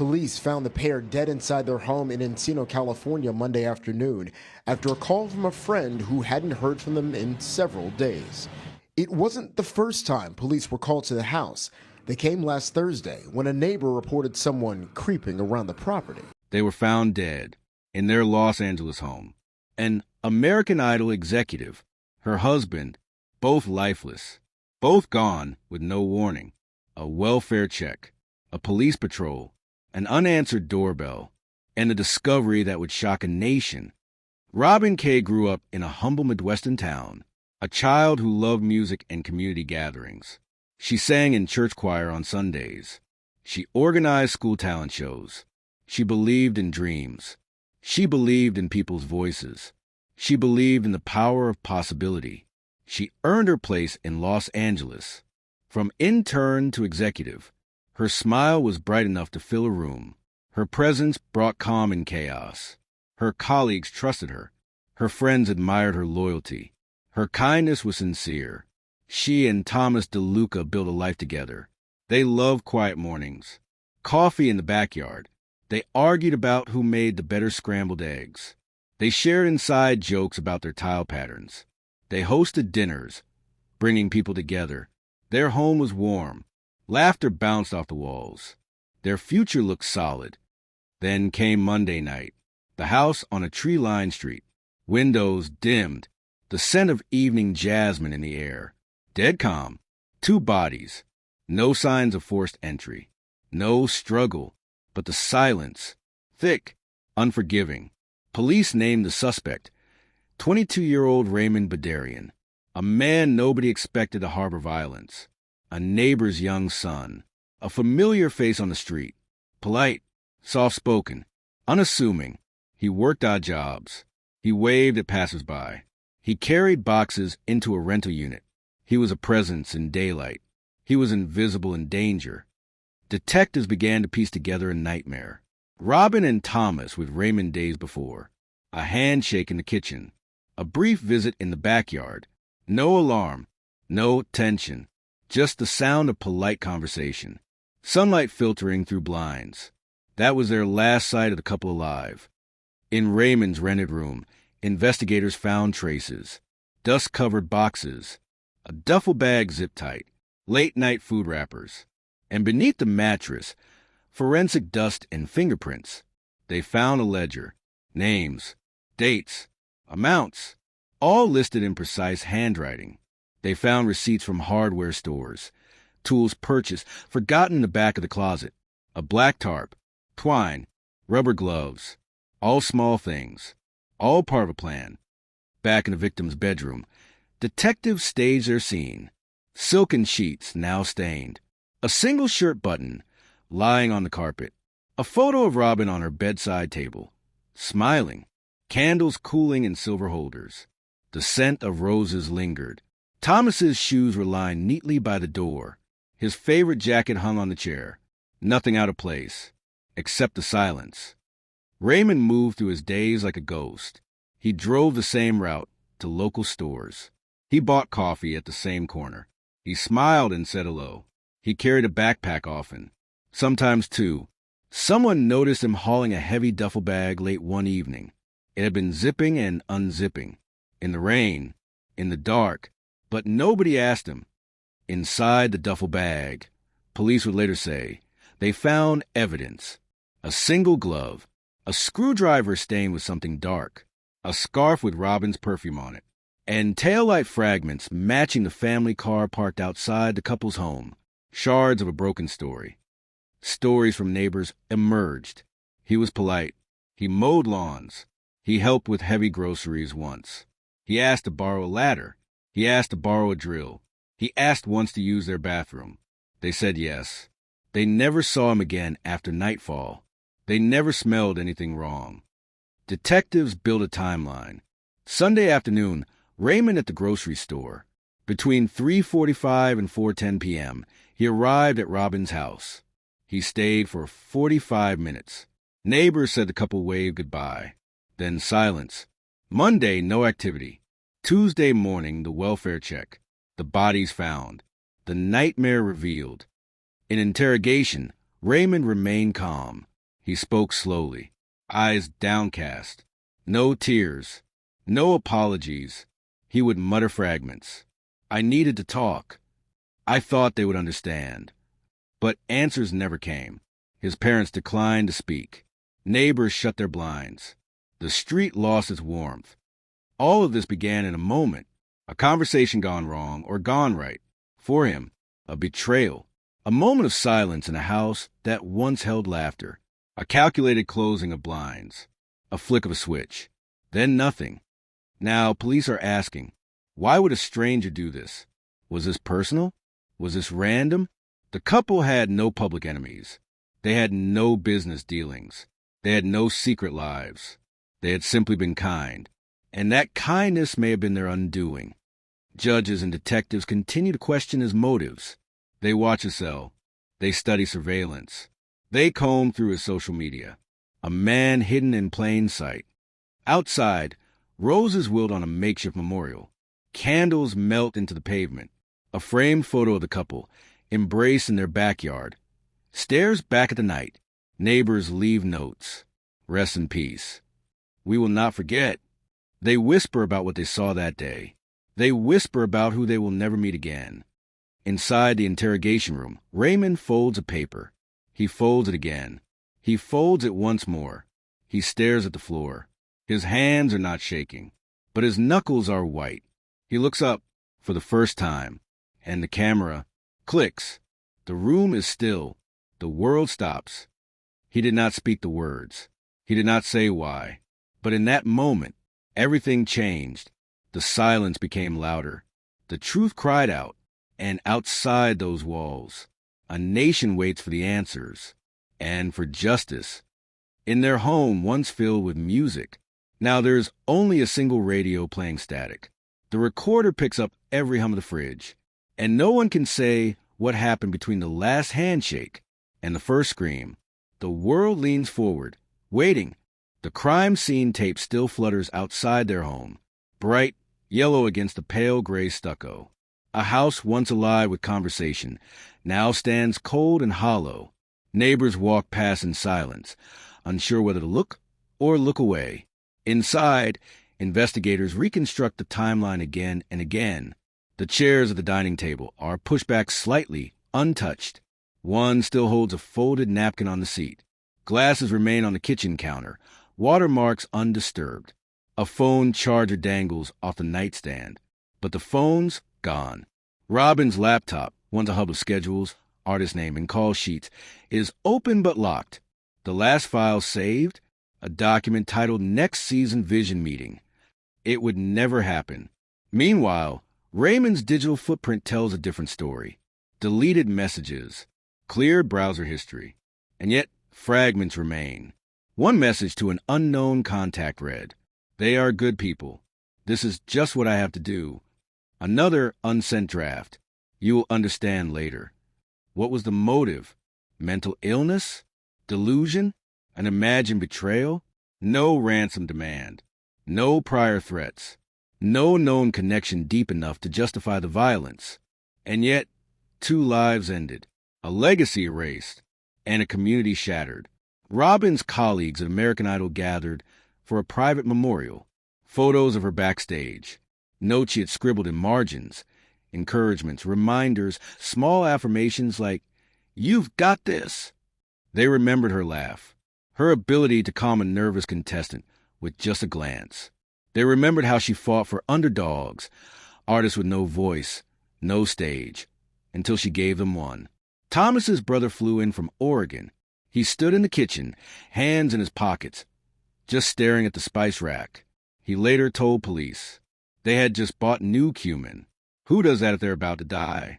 Police found the pair dead inside their home in Encino, California, Monday afternoon after a call from a friend who hadn't heard from them in several days. It wasn't the first time police were called to the house. They came last Thursday when a neighbor reported someone creeping around the property. They were found dead in their Los Angeles home. An American Idol executive, her husband, both lifeless, both gone with no warning, a welfare check, a police patrol, an unanswered doorbell, and a discovery that would shock a nation. Robin Kaye grew up in a humble Midwestern town, a child who loved music and community gatherings. She sang in church choir on Sundays. She organized school talent shows. She believed in dreams. She believed in people's voices. She believed in the power of possibility. She earned her place in Los Angeles. From intern to executive, her smile was bright enough to fill a room. Her presence brought calm in chaos. Her colleagues trusted her. Her friends admired her loyalty. Her kindness was sincere. She and Thomas Deluca built a life together. They loved quiet mornings, coffee in the backyard. They argued about who made the better scrambled eggs. They shared inside jokes about their tile patterns. They hosted dinners, bringing people together. Their home was warm. Laughter bounced off the walls. Their future looked solid. Then came Monday night. The house on a tree-lined street. Windows dimmed. The scent of evening jasmine in the air. Dead calm. Two bodies. No signs of forced entry. No struggle. But the silence. Thick. Unforgiving. Police named the suspect. 22-year-old Raymond Boodarian. A man nobody expected to harbor violence. A neighbor's young son. A familiar face on the street. Polite. Soft-spoken. Unassuming. He worked odd jobs. He waved at passersby. He carried boxes into a rental unit. He was a presence in daylight. He was invisible in danger. Detectives began to piece together a nightmare. Robin and Thomas with Raymond days before. A handshake in the kitchen. A brief visit in the backyard. No alarm. No tension. Just the sound of polite conversation. Sunlight filtering through blinds. That was their last sight of the couple alive. In Raymond's rented room, investigators found traces. Dust-covered boxes. A duffel bag zip-tight. Late-night food wrappers. And beneath the mattress, forensic dust and fingerprints. They found a ledger. Names. Dates. Amounts. All listed in precise handwriting. They found receipts from hardware stores, tools purchased, forgotten in the back of the closet, a black tarp, twine, rubber gloves, all small things, all part of a plan. Back in the victim's bedroom, detectives staged their scene. Silken sheets now stained, a single shirt button lying on the carpet, a photo of Robin on her bedside table, smiling, candles cooling in silver holders. The scent of roses lingered. Thomas's shoes were lined neatly by the door. His favorite jacket hung on the chair. Nothing out of place, except the silence. Raymond moved through his days like a ghost. He drove the same route to local stores. He bought coffee at the same corner. He smiled and said hello. He carried a backpack often, sometimes two. Someone noticed him hauling a heavy duffel bag late one evening. It had been zipping and unzipping, in the rain, in the dark, but nobody asked him. Inside the duffel bag, police would later say, they found evidence. A single glove, a screwdriver stained with something dark, a scarf with Robin's perfume on it, and taillight fragments matching the family car parked outside the couple's home. Shards of a broken story. Stories from neighbors emerged. He was polite. He mowed lawns. He helped with heavy groceries once. He asked to borrow a ladder. He asked to borrow a drill. He asked once to use their bathroom. They said yes. They never saw him again after nightfall. They never smelled anything wrong. Detectives built a timeline. Sunday afternoon, Raymond at the grocery store. Between 3:45 and 4:10 p.m., he arrived at Robin's house. He stayed for 45 minutes. Neighbors said the couple waved goodbye. Then silence. Monday, no activity. Tuesday morning, the welfare check. The bodies found. The nightmare revealed. In interrogation, Raymond remained calm. He spoke slowly, eyes downcast. No tears, no apologies. He would mutter fragments. I needed to talk. I thought they would understand. But answers never came. His parents declined to speak. Neighbors shut their blinds. The street lost its warmth. All of this began in a moment, a conversation gone wrong or gone right. For him, a betrayal, a moment of silence in a house that once held laughter, a calculated closing of blinds, a flick of a switch, then nothing. Now police are asking, why would a stranger do this? Was this personal? Was this random? The couple had no public enemies. They had no business dealings. They had no secret lives. They had simply been kind. And that kindness may have been their undoing. Judges and detectives continue to question his motives. They watch his cell. They study surveillance. They comb through his social media. A man hidden in plain sight. Outside, roses wilt on a makeshift memorial. Candles melt into the pavement. A framed photo of the couple, embraced in their backyard. Stares back at the night. Neighbors leave notes. Rest in peace. We will not forget. They whisper about what they saw that day. They whisper about who they will never meet again. Inside the interrogation room, Raymond folds a paper. He folds it again. He folds it once more. He stares at the floor. His hands are not shaking, but his knuckles are white. He looks up for the first time, and the camera clicks. The room is still. The world stops. He did not speak the words. He did not say why. But in that moment, everything changed. The silence became louder. The truth cried out. And outside those walls, a nation waits for the answers and for justice. In their home, once filled with music, now there's only a single radio playing static. The recorder picks up every hum of the fridge, and no one can say what happened between the last handshake and the first scream. The world leans forward, waiting. The crime scene tape still flutters outside their home, bright yellow against the pale gray stucco. A house once alive with conversation now stands cold and hollow. Neighbors walk past in silence, unsure whether to look or look away. Inside, investigators reconstruct the timeline again and again. The chairs at the dining table are pushed back slightly, untouched. One still holds a folded napkin on the seat. Glasses remain on the kitchen counter, watermarks undisturbed. A phone charger dangles off the nightstand, but the phone's gone. Robin's laptop, once a hub of schedules, artist name, and call sheets, is open but locked. The last file saved, a document titled Next Season Vision Meeting. It would never happen. Meanwhile, Raymond's digital footprint tells a different story. Deleted messages, cleared browser history, and yet fragments remain. One message to an unknown contact read, "They are good people. This is just what I have to do." Another unsent draft. "You will understand later." What was the motive? Mental illness? Delusion? An imagined betrayal? No ransom demand. No prior threats. No known connection deep enough to justify the violence. And yet, 2 lives ended, a legacy erased, and a community shattered. Robin's colleagues at American Idol gathered for a private memorial. Photos of her backstage. Notes she had scribbled in margins, encouragements, reminders, small affirmations like, "You've got this." They remembered her laugh, her ability to calm a nervous contestant with just a glance. They remembered how she fought for underdogs, artists with no voice, no stage, until she gave them one. Thomas's brother flew in from Oregon. He stood in the kitchen, hands in his pockets, just staring at the spice rack. He later told police. They had just bought new cumin. Who does that if they're about to die?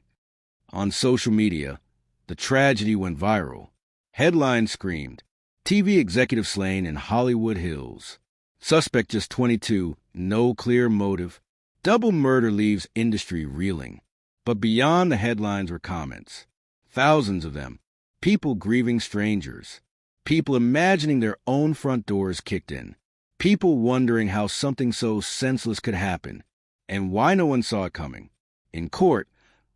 On social media, the tragedy went viral. Headlines screamed, "TV executive slain in Hollywood Hills." Suspect just 22, no clear motive. Double murder leaves industry reeling. But beyond the headlines were comments. Thousands of them. People grieving strangers. People imagining their own front doors kicked in. People wondering how something so senseless could happen, and why no one saw it coming. In court,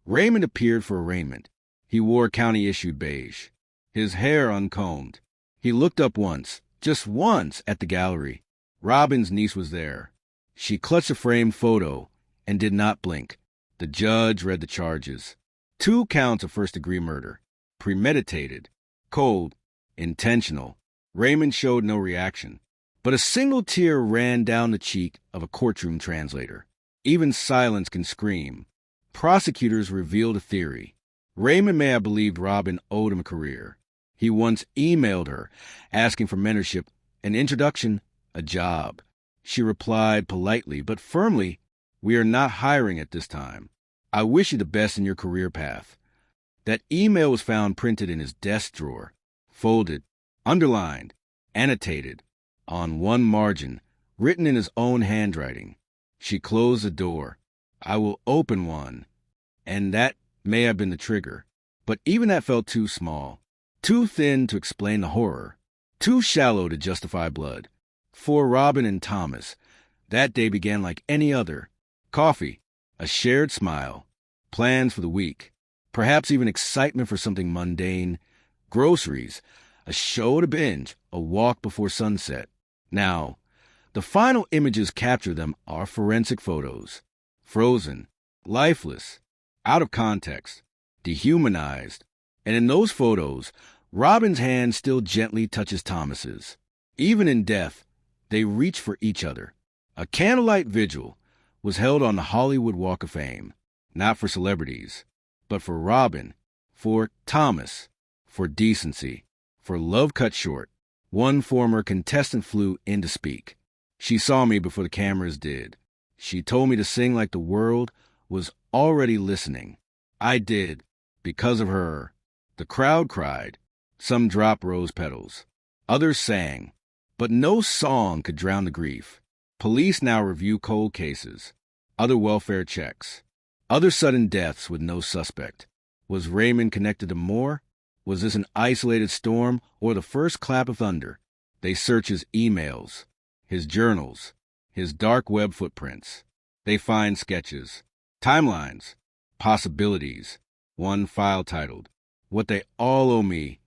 Raymond appeared for arraignment. He wore county-issued beige, his hair uncombed. He looked up once, just once, at the gallery. Robin's niece was there. She clutched a framed photo and did not blink. The judge read the charges. 2 counts of first-degree murder. Premeditated. Cold. Intentional. Raymond showed no reaction. But a single tear ran down the cheek of a courtroom translator. Even silence can scream. Prosecutors revealed a theory. Raymond may have believed Robin owed him a career. He once emailed her, asking for mentorship, an introduction, a job. She replied politely but firmly, "We are not hiring at this time. I wish you the best in your career path." That email was found printed in his desk drawer, folded, underlined, annotated, on one margin, written in his own handwriting. She closed the door. "I will open one." And that may have been the trigger. But even that felt too small, too thin to explain the horror, too shallow to justify blood. For Robin and Thomas, that day began like any other. Coffee, a shared smile, plans for the week, perhaps even excitement for something mundane, groceries, a show to binge, a walk before sunset. Now, the final images capture them are forensic photos. Frozen, lifeless, out of context, dehumanized. And in those photos, Robin's hand still gently touches Thomas's. Even in death, they reach for each other. A candlelight vigil was held on the Hollywood Walk of Fame, not for celebrities, but for Robin, for Thomas, for decency, for love cut short. One former contestant flew in to speak. She saw me before the cameras did. She told me to sing like the world was already listening. I did, because of her. The crowd cried. Some dropped rose petals. Others sang. But no song could drown the grief. Police now review cold cases, other welfare checks, other sudden deaths with no suspect. Was Raymond connected to more? Was this an isolated storm or the first clap of thunder? They search his emails, his journals, his dark web footprints. They find sketches, timelines, possibilities. One file titled, "What They All Owe Me."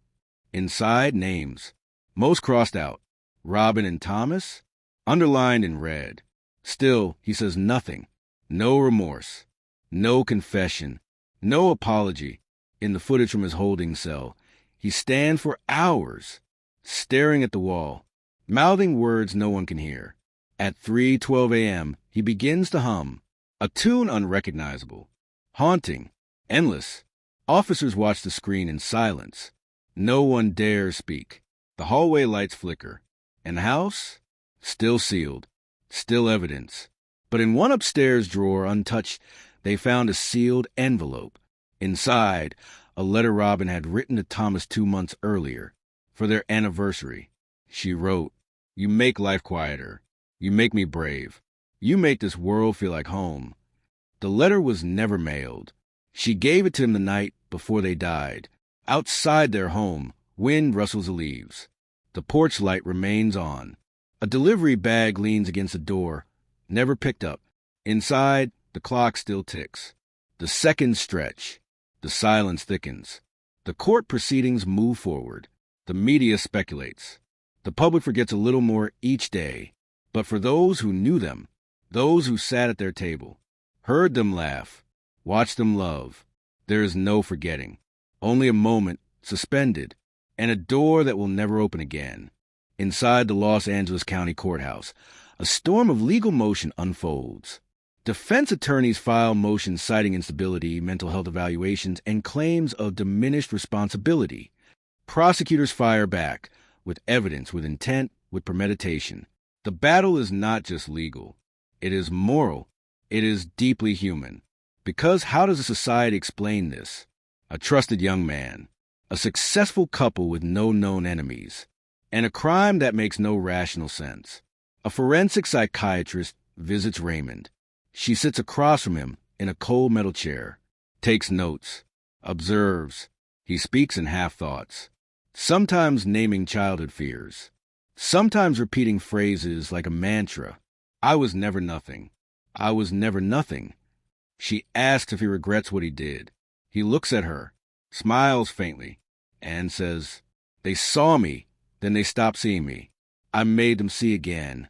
Inside, names. Most crossed out. Robin and Thomas, underlined in red. Still, he says nothing. No remorse. No confession. No apology. In the footage from his holding cell, he stands for hours, staring at the wall, mouthing words no one can hear. At 3:12 a.m., he begins to hum, a tune unrecognizable, haunting, endless. Officers watch the screen in silence. No one dares speak. The hallway lights flicker. And the house? Still sealed. Still evidence. But in one upstairs drawer, untouched, they found a sealed envelope. Inside, a letter Robin had written to Thomas 2 months earlier, for their anniversary. She wrote, "You make life quieter. You make me brave. You make this world feel like home." The letter was never mailed. She gave it to him the night before they died. Outside their home, wind rustles the leaves. The porch light remains on. A delivery bag leans against the door, never picked up. Inside, the clock still ticks. The seconds stretch. The silence thickens. The court proceedings move forward. The media speculates. The public forgets a little more each day. But for those who knew them, those who sat at their table, heard them laugh, watched them love, there is no forgetting. Only a moment, suspended, and a door that will never open again. Inside the Los Angeles County Courthouse, a storm of legal motion unfolds. Defense attorneys file motions citing instability, mental health evaluations, and claims of diminished responsibility. Prosecutors fire back, with evidence, with intent, with premeditation. The battle is not just legal. It is moral. It is deeply human. Because how does a society explain this? A trusted young man, a successful couple with no known enemies, and a crime that makes no rational sense. A forensic psychiatrist visits Raymond. She sits across from him in a cold metal chair, takes notes, observes. He speaks in half-thoughts, sometimes naming childhood fears, sometimes repeating phrases like a mantra. I was never nothing. I was never nothing. She asks if he regrets what he did. He looks at her, smiles faintly, and says, "They saw me Then they stopped seeing me. I made them see again.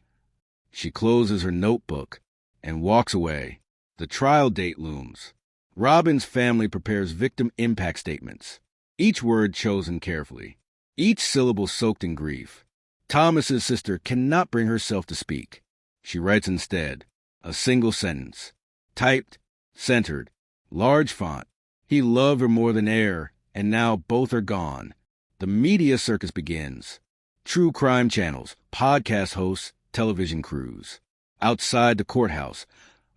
She closes her notebook and walks away. The trial date looms. Robin's family prepares victim impact statements, each word chosen carefully, each syllable soaked in grief. Thomas's sister cannot bring herself to speak. She writes instead a single sentence, typed, centered, large font. He loved her more than air, and now both are gone. The media circus begins. True crime channels, podcast hosts, television crews. Outside the courthouse,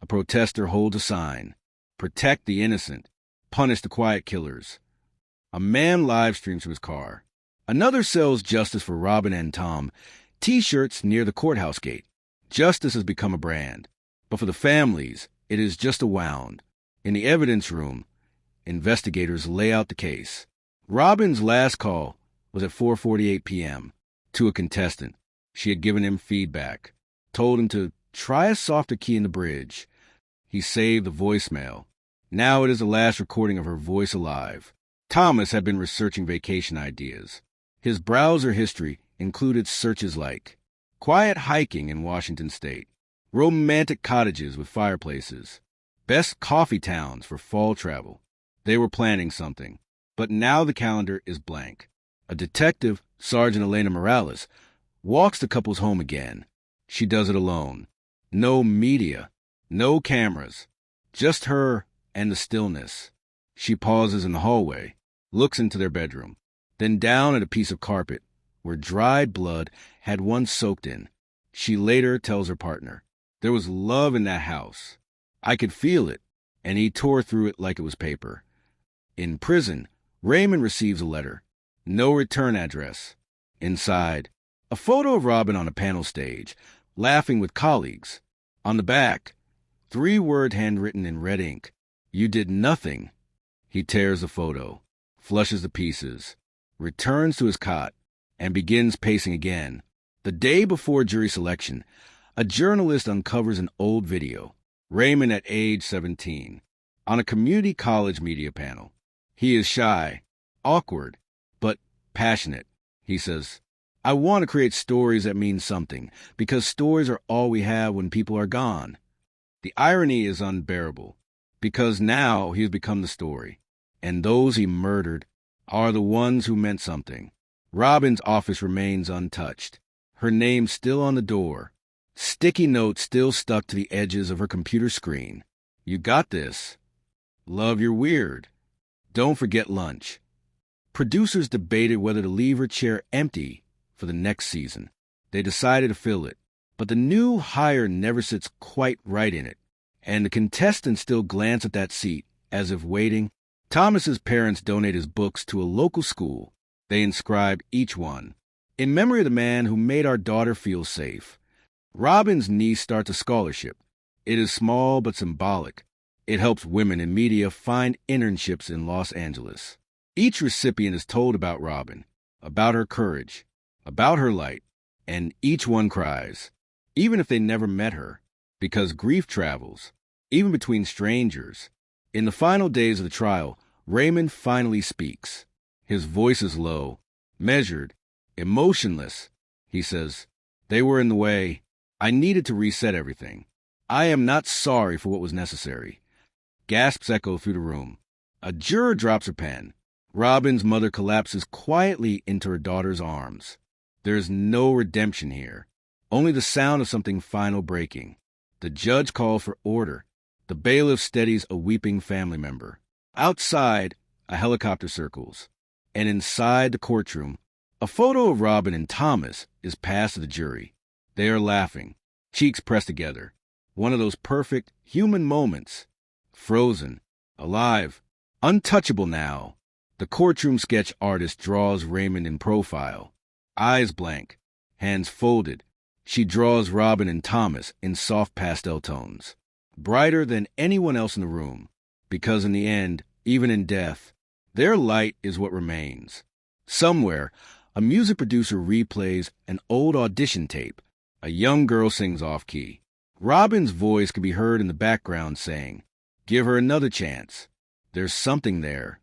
a protester holds a sign. Protect the innocent. Punish the quiet killers. A man live streams from his car. Another sells justice for Robin and Tom, T-shirts near the courthouse gate. Justice has become a brand. But for the families, it is just a wound. In the evidence room, investigators lay out the case. Robin's last call was at 4:48 p.m. to a contestant. She had given him feedback, told him to try a softer key in the bridge. He saved the voicemail. Now it is the last recording of her voice alive. Thomas had been researching vacation ideas. His browser history included searches like quiet hiking in Washington State, romantic cottages with fireplaces, best coffee towns for fall travel. They were planning something, but now the calendar is blank. A detective, Sergeant Elena Morales, walks the couple's home again. She does it alone. No media, no cameras, just her and the stillness. She pauses in the hallway, looks into their bedroom, then down at a piece of carpet where dried blood had once soaked in. She later tells her partner, "There was love in that house. I could feel it," and he tore through it like it was paper. In prison, Raymond receives a letter. No return address. Inside, a photo of Robin on a panel stage, laughing with colleagues. On the back, 3-word handwritten in red ink. "You did nothing." He tears the photo, flushes the pieces, returns to his cot, and begins pacing again. The day before jury selection, a journalist uncovers an old video. Raymond at age 17, on a community college media panel. He is shy, awkward, but passionate. He says, "I want to create stories that mean something, because stories are all we have when people are gone." The irony is unbearable, because now he has become the story, and those he murdered are the ones who meant something. Robin's office remains untouched, her name still on the door, sticky notes still stuck to the edges of her computer screen. "You got this. Love, you're weird. Don't forget lunch." Producers debated whether to leave her chair empty for the next season. They decided to fill it, but the new hire never sits quite right in it, and the contestants still glance at that seat as if waiting. Thomas's parents donate his books to a local school. They inscribe each one, "In memory of the man who made our daughter feel safe." Robin's niece starts a scholarship. It is small but symbolic. It helps women in media find internships in Los Angeles. Each recipient is told about Robin, about her courage, about her light, and each one cries, even if they never met her, because grief travels, even between strangers. In the final days of the trial, Raymond finally speaks. His voice is low, measured, emotionless. He says, "They were in the way. I needed to reset everything. I am not sorry for what was necessary." Gasps echo through the room. A juror drops her pen. Robin's mother collapses quietly into her daughter's arms. There is no redemption here, only the sound of something final breaking. The judge calls for order. The bailiff steadies a weeping family member. Outside, a helicopter circles, and inside the courtroom, a photo of Robin and Thomas is passed to the jury. They are laughing, cheeks pressed together. One of those perfect human moments. Frozen, alive, untouchable now. The courtroom sketch artist draws Raymond in profile. Eyes blank, hands folded. She draws Robin and Thomas in soft pastel tones, brighter than anyone else in the room, because in the end, even in death, their light is what remains. Somewhere, a music producer replays an old audition tape. A young girl sings off-key. Robin's voice can be heard in the background saying, "Give her another chance. There's something there."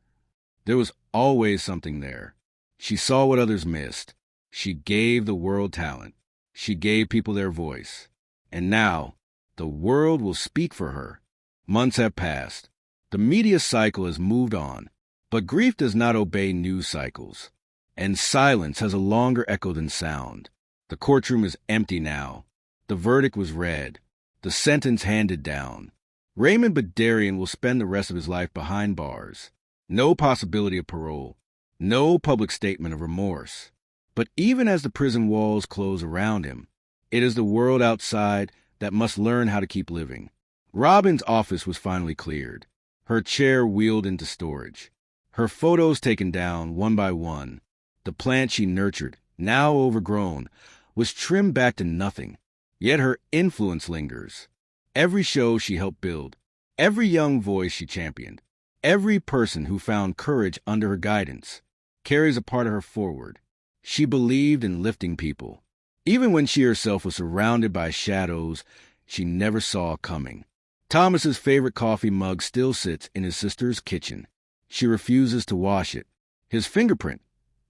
There was always something there. She saw what others missed. She gave the world talent. She gave people their voice. And now, the world will speak for her. Months have passed. The media cycle has moved on. But grief does not obey news cycles. And silence has a longer echo than sound. The courtroom is empty now. The verdict was read. The sentence handed down. Raymond Boodarian will spend the rest of his life behind bars. No possibility of parole. No public statement of remorse. But even as the prison walls close around him, it is the world outside that must learn how to keep living. Robin's office was finally cleared. Her chair wheeled into storage. Her photos taken down one by one. The plant she nurtured, now overgrown, was trimmed back to nothing. Yet her influence lingers. Every show she helped build, every young voice she championed, every person who found courage under her guidance carries a part of her forward. She believed in lifting people. Even when she herself was surrounded by shadows she never saw coming. Thomas's favorite coffee mug still sits in his sister's kitchen. She refuses to wash it. His fingerprint,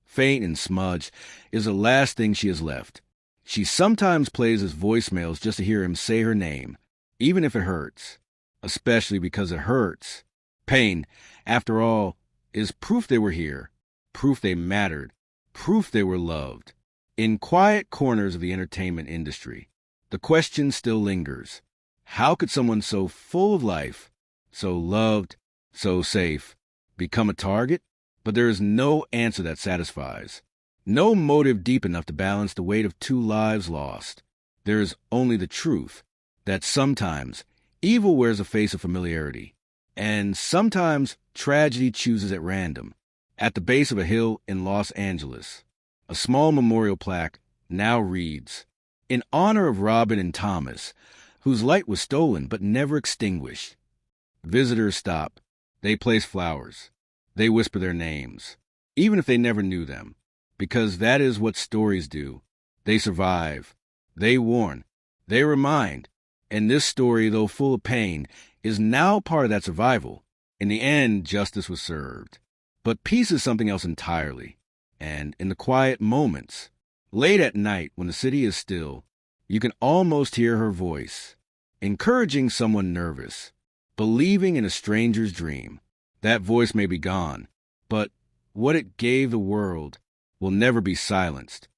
faint and smudged, is the last thing she has left. She sometimes plays his voicemails just to hear him say her name, even if it hurts, especially because it hurts. Pain, after all, is proof they were here, proof they mattered, proof they were loved. In quiet corners of the entertainment industry, the question still lingers. How could someone so full of life, so loved, so safe, become a target? But there is no answer that satisfies. No motive deep enough to balance the weight of two lives lost. There is only the truth that sometimes evil wears a face of familiarity, and sometimes tragedy chooses at random. At the base of a hill in Los Angeles, a small memorial plaque now reads, "In honor of Robin and Thomas, whose light was stolen but never extinguished." Visitors stop. They place flowers. They whisper their names, even if they never knew them, because that is what stories do. They survive. They warn. They remind. And this story, though full of pain, is now part of that survival. In the end, justice was served. But peace is something else entirely. And in the quiet moments, late at night when the city is still, you can almost hear her voice, encouraging someone nervous, believing in a stranger's dream. That voice may be gone, but what it gave the world will never be silenced.